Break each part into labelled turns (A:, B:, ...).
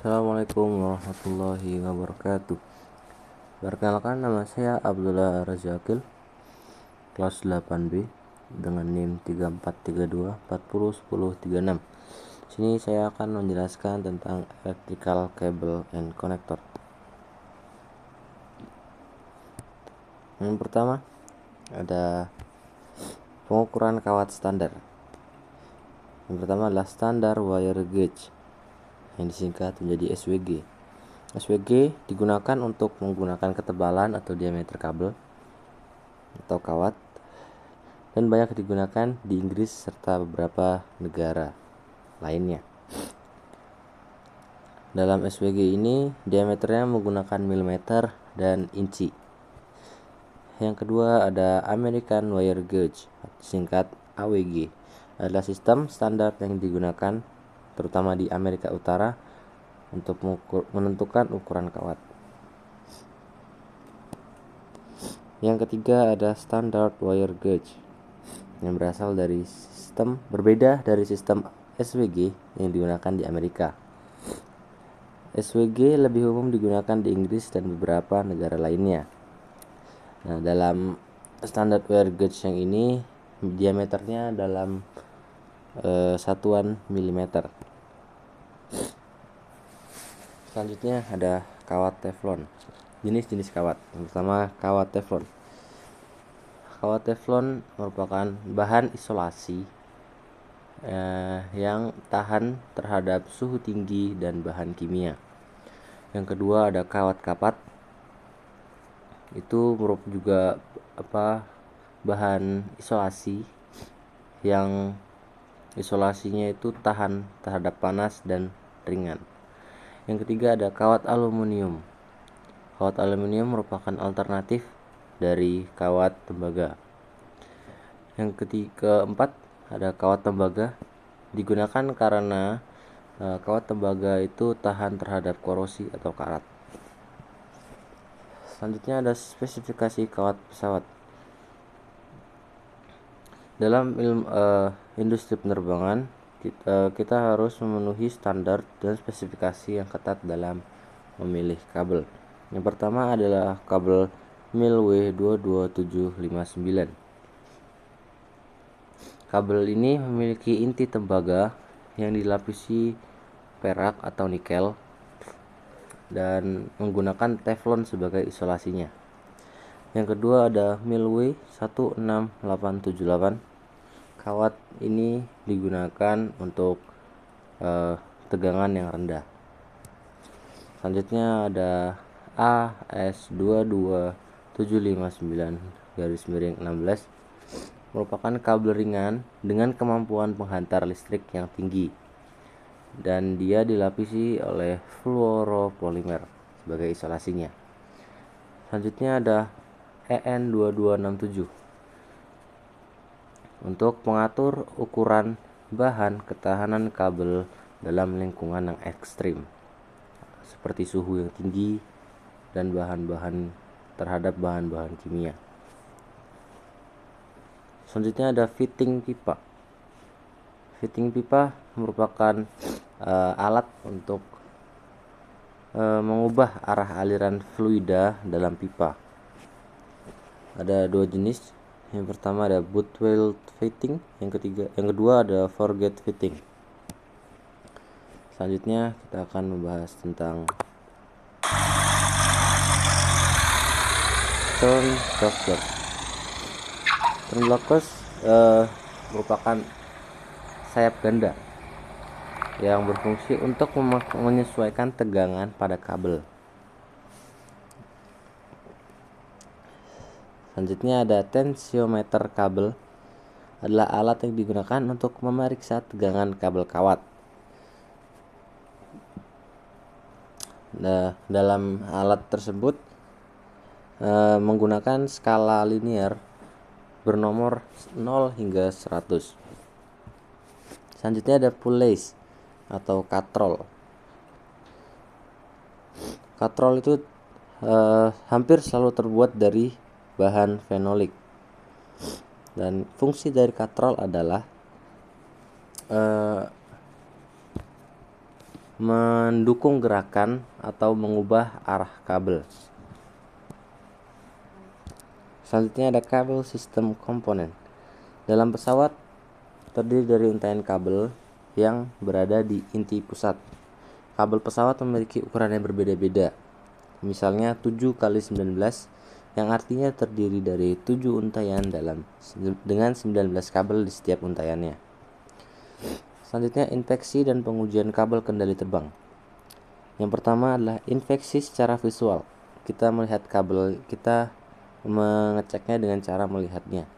A: Assalamualaikum warahmatullahi wabarakatuh. Perkenalkan, nama saya Abdullah Razakil, kelas 8B dengan NIM 3432401036. Sini saya akan menjelaskan tentang electrical cable and connector. Yang pertama ada pengukuran kawat standar. Yang pertama adalah standar wire gauge yang disingkat menjadi SWG. SWG digunakan untuk menggunakan ketebalan atau diameter kabel atau kawat dan banyak digunakan di Inggris serta beberapa negara lainnya. Dalam SWG ini diameternya menggunakan milimeter dan inci. Yang kedua ada American Wire Gauge, singkat AWG. Adalah sistem standar yang digunakan terutama di Amerika Utara untuk menentukan ukuran kawat. Yang ketiga ada Standard Wire Gauge yang berasal dari sistem berbeda dari sistem SWG yang digunakan di Amerika. SWG lebih umum digunakan di Inggris dan beberapa negara lainnya. Nah, dalam Standard Wire Gauge yang ini diameternya dalam satuan milimeter. Selanjutnya ada kawat teflon. Jenis-jenis kawat. Yang pertama kawat teflon. Kawat teflon merupakan bahan isolasi yang tahan terhadap suhu tinggi dan bahan kimia. Yang kedua ada kawat kapat. Itu merupakan juga bahan isolasi yang isolasinya itu tahan terhadap panas dan ringan. Yang ketiga ada kawat aluminium. Kawat aluminium merupakan alternatif dari kawat tembaga. Yang keempat ada kawat tembaga. Digunakan karena kawat tembaga itu tahan terhadap korosi atau karat. Selanjutnya ada spesifikasi kawat pesawat. Dalam industri penerbangan kita harus memenuhi standar dan spesifikasi yang ketat dalam memilih kabel. Yang pertama adalah kabel mil W22759. Kabel ini memiliki inti tembaga yang dilapisi perak atau nikel dan menggunakan teflon sebagai isolasinya. Yang kedua ada mil W16878. Kawat ini digunakan untuk tegangan yang rendah. Selanjutnya ada AS22759-16 merupakan kabel ringan dengan kemampuan penghantar listrik yang tinggi dan dia dilapisi oleh fluoropolimer sebagai isolasinya. Selanjutnya ada EN2267 untuk mengatur ukuran bahan ketahanan kabel dalam lingkungan yang ekstrim seperti suhu yang tinggi dan terhadap bahan-bahan kimia. Selanjutnya ada fitting pipa. Fitting pipa merupakan alat untuk mengubah arah aliran fluida dalam pipa. Ada dua jenis. Yang pertama ada butt-weld fitting, yang kedua ada foregate fitting. Selanjutnya kita akan membahas tentang turn block. Turn block merupakan sayap ganda yang berfungsi untuk menyesuaikan tegangan pada kabel. Selanjutnya ada tensiometer kabel, adalah alat yang digunakan untuk memeriksa tegangan kabel kawat. Nah, dalam alat tersebut menggunakan skala linear bernomor 0 hingga 100. Selanjutnya ada pulleys atau katrol. Katrol itu hampir selalu terbuat dari bahan fenolik dan fungsi dari katrol adalah mendukung gerakan atau mengubah arah kabel. Selanjutnya ada kabel sistem komponen. Dalam pesawat terdiri dari untaian kabel yang berada di inti pusat. Kabel pesawat memiliki ukuran yang berbeda-beda. Misalnya 7 kali 19 yang artinya terdiri dari 7 untaian dengan 19 kabel di setiap untaiannya. Selanjutnya inspeksi dan pengujian kabel kendali terbang. Yang pertama adalah inspeksi secara visual. Kita melihat kabel, kita mengeceknya dengan cara melihatnya.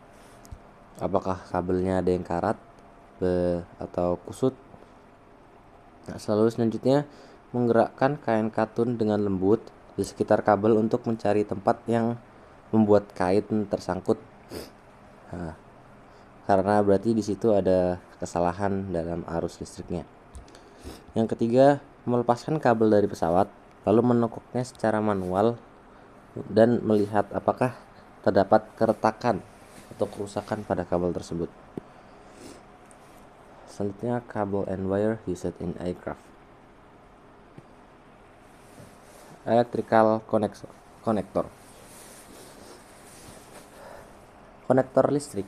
A: Apakah kabelnya ada yang karat atau kusut. Lalu selanjutnya menggerakkan kain katun dengan lembut di sekitar kabel untuk mencari tempat yang membuat kain tersangkut. Karena berarti di situ ada kesalahan dalam arus listriknya. Yang ketiga, melepaskan kabel dari pesawat, lalu menekuknya secara manual dan melihat apakah terdapat keretakan atau kerusakan pada kabel tersebut. Selanjutnya, cable and wire used in aircraft. Electrical connector. Konektor listrik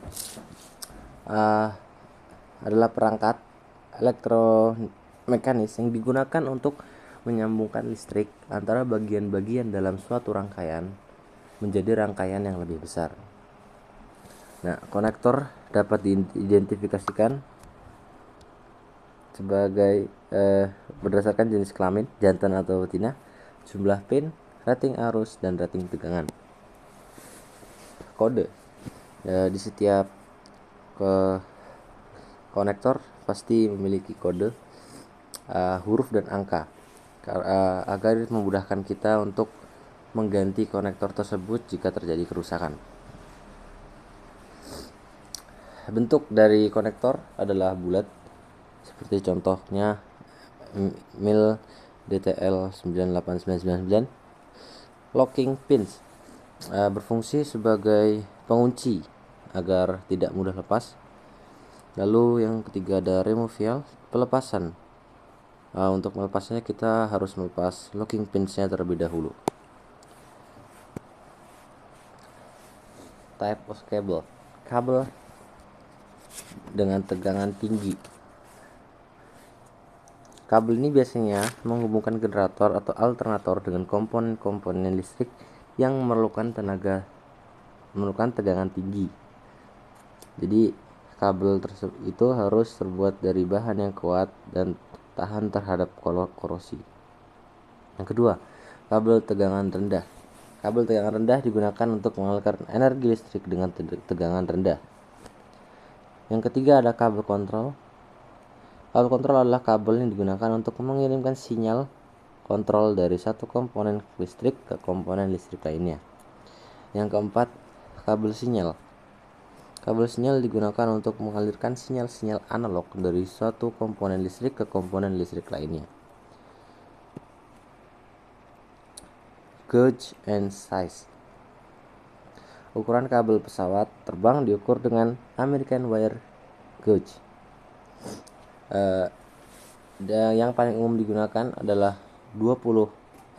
A: adalah perangkat elektromekanis yang digunakan untuk menyambungkan listrik antara bagian-bagian dalam suatu rangkaian menjadi rangkaian yang lebih besar. Nah, konektor dapat diidentifikasikan sebagai berdasarkan jenis kelamin, jantan atau betina, jumlah pin, rating arus, dan rating tegangan. Kode di setiap konektor pasti memiliki kode, huruf dan angka agar memudahkan kita untuk mengganti konektor tersebut jika terjadi kerusakan. Bentuk dari konektor adalah bulat seperti contohnya mil DTL 98999. Locking pins berfungsi sebagai pengunci agar tidak mudah lepas. Lalu yang ketiga ada removal, pelepasan. Untuk melepasnya kita harus melepas locking pinsnya terlebih dahulu. Type of cable, kabel dengan tegangan tinggi. Kabel ini biasanya menghubungkan generator atau alternator dengan komponen-komponen listrik yang memerlukan tegangan tinggi. Jadi kabel tersebut itu harus terbuat dari bahan yang kuat dan tahan terhadap korosi. Yang kedua, kabel tegangan rendah. Kabel tegangan rendah digunakan untuk mengalirkan energi listrik dengan tegangan rendah. Yang ketiga ada kabel kontrol. Kabel kontrol adalah kabel yang digunakan untuk mengirimkan sinyal kontrol dari satu komponen listrik ke komponen listrik lainnya. Yang keempat, kabel sinyal. Kabel sinyal digunakan untuk mengalirkan sinyal-sinyal analog dari suatu komponen listrik ke komponen listrik lainnya. Gauge and size. Ukuran kabel pesawat terbang diukur dengan American Wire Gauge. Yang paling umum digunakan adalah 20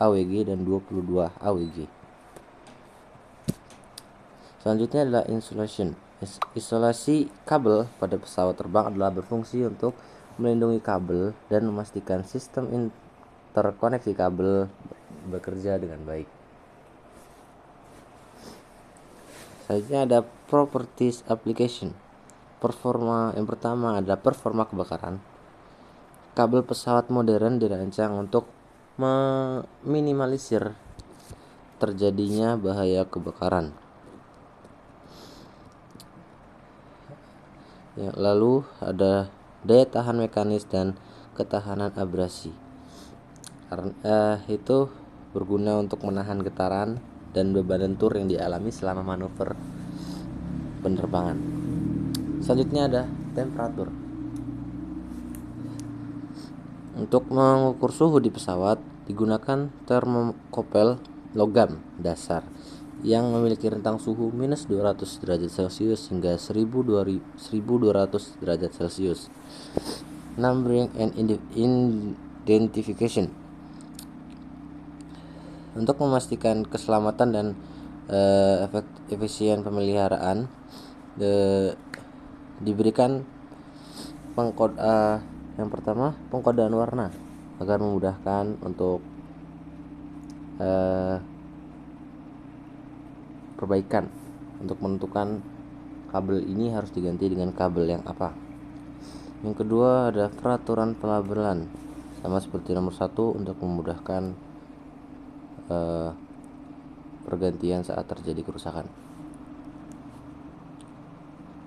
A: AWG dan 22 AWG. Selanjutnya adalah insulation. Isolasi kabel pada pesawat terbang adalah berfungsi untuk melindungi kabel dan memastikan sistem interkoneksi kabel bekerja dengan baik. Selanjutnya ada properties application. Yang pertama adalah performa kebakaran. Kabel pesawat modern dirancang untuk meminimalisir terjadinya bahaya kebakaran. Lalu ada daya tahan mekanis dan ketahanan abrasi. Itu berguna untuk menahan getaran dan beban lentur yang dialami selama manuver penerbangan. Selanjutnya ada temperatur. Untuk mengukur suhu di pesawat digunakan termokopel logam dasar yang memiliki rentang suhu minus 200 derajat Celcius hingga 1200 derajat Celcius. Numbering and identification. Untuk memastikan keselamatan dan efisien pemeliharaan, diberikan yang pertama pengkodaan warna agar memudahkan untuk perbaikan untuk menentukan kabel ini harus diganti dengan kabel yang apa. Yang kedua ada peraturan pelabelan, sama seperti nomor 1 untuk memudahkan pergantian saat terjadi kerusakan.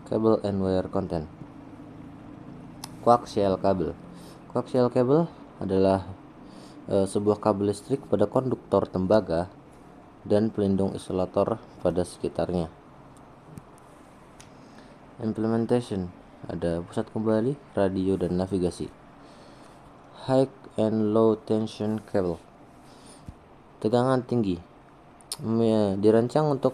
A: Cable and wire content. Coaxial cable. Coaxial cable adalah sebuah kabel listrik pada konduktor tembaga dan pelindung isolator pada sekitarnya. Implementation, ada pusat kembali, radio, dan navigasi. High and low tension cable. Tegangan tinggi, dirancang untuk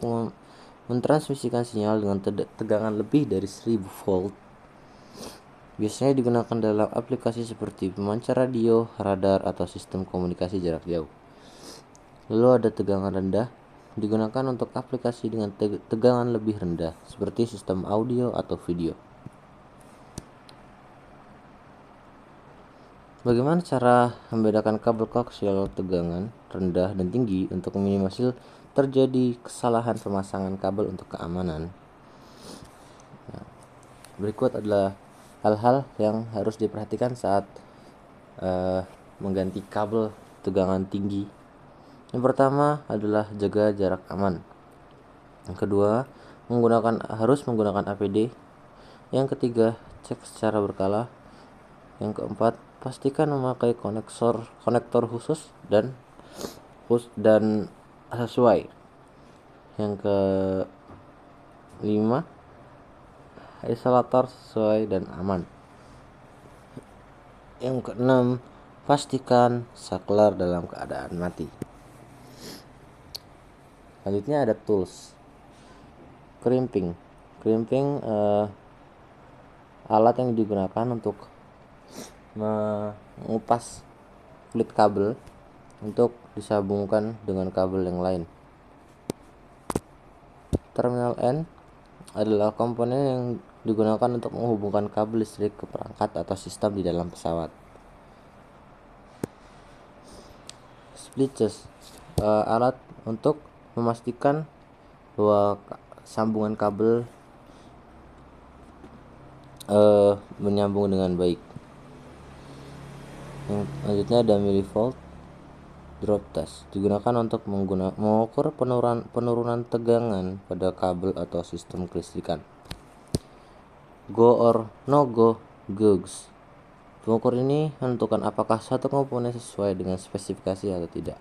A: mentransmisikan sinyal dengan tegangan lebih dari 1000 volt. Biasanya digunakan dalam aplikasi seperti pemancar radio, radar, atau sistem komunikasi jarak jauh. Lalu ada tegangan rendah, digunakan untuk aplikasi dengan tegangan lebih rendah seperti sistem audio atau video. Bagaimana cara membedakan kabel koaksial tegangan rendah dan tinggi untuk meminimalisir terjadi kesalahan pemasangan kabel untuk keamanan? Berikut adalah hal-hal yang harus diperhatikan saat mengganti kabel tegangan tinggi. Yang pertama adalah jaga jarak aman. Yang kedua, harus menggunakan APD. Yang ketiga, cek secara berkala. Yang keempat, pastikan memakai konektor khusus dan sesuai. Yang kelima, isolator sesuai dan aman. Yang keenam, pastikan saklar dalam keadaan mati. Selanjutnya ada tools. Crimping alat yang digunakan untuk mengupas kulit kabel untuk disambungkan dengan kabel yang lain. Terminal N adalah komponen yang digunakan untuk menghubungkan kabel listrik ke perangkat atau sistem di dalam pesawat. Splitters, alat untuk memastikan bahwa sambungan kabel menyambung dengan baik. Yang selanjutnya ada millivolt drop test, digunakan untuk mengukur penurunan tegangan pada kabel atau sistem kelistrikan. Go or no go gauge, pengukur ini menentukan apakah satu komponen sesuai dengan spesifikasi atau tidak.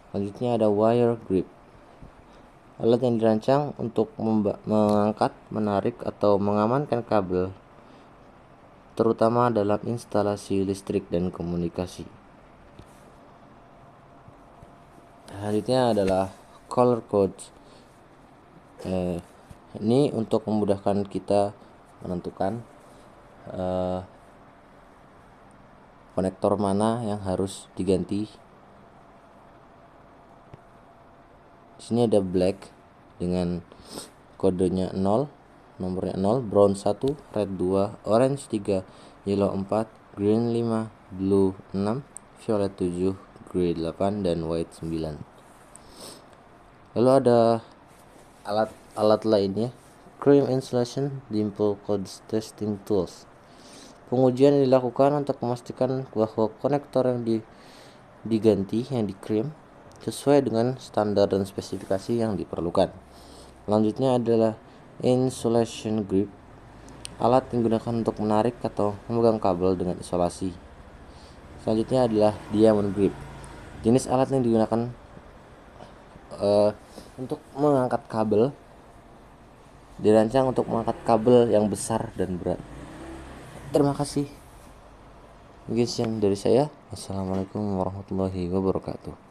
A: Selanjutnya ada wire grip, alat yang dirancang untuk mengangkat, menarik, atau mengamankan kabel, terutama dalam instalasi listrik dan komunikasi. Selanjutnya adalah color codes. Ini untuk memudahkan kita menentukan konektor mana yang harus diganti. Di sini ada black dengan kodenya 0, nomornya 0, brown 1, red 2, orange 3, yellow 4, green 5, blue 6, violet 7, grey 8, dan white 9. Lalu ada alat lainnya, cream insulation dimple codes testing tools. Pengujian dilakukan untuk memastikan bahwa konektor yang diganti, yang di cream, sesuai dengan standar dan spesifikasi yang diperlukan. Selanjutnya adalah insulation grip, alat yang digunakan untuk menarik atau memegang kabel dengan isolasi. Selanjutnya adalah diamond grip, jenis alat yang digunakan untuk mengangkat kabel, dirancang untuk mengangkat kabel yang besar dan berat. Terima kasih. Mungkin sekian dari saya. Wassalamualaikum warahmatullahi wabarakatuh.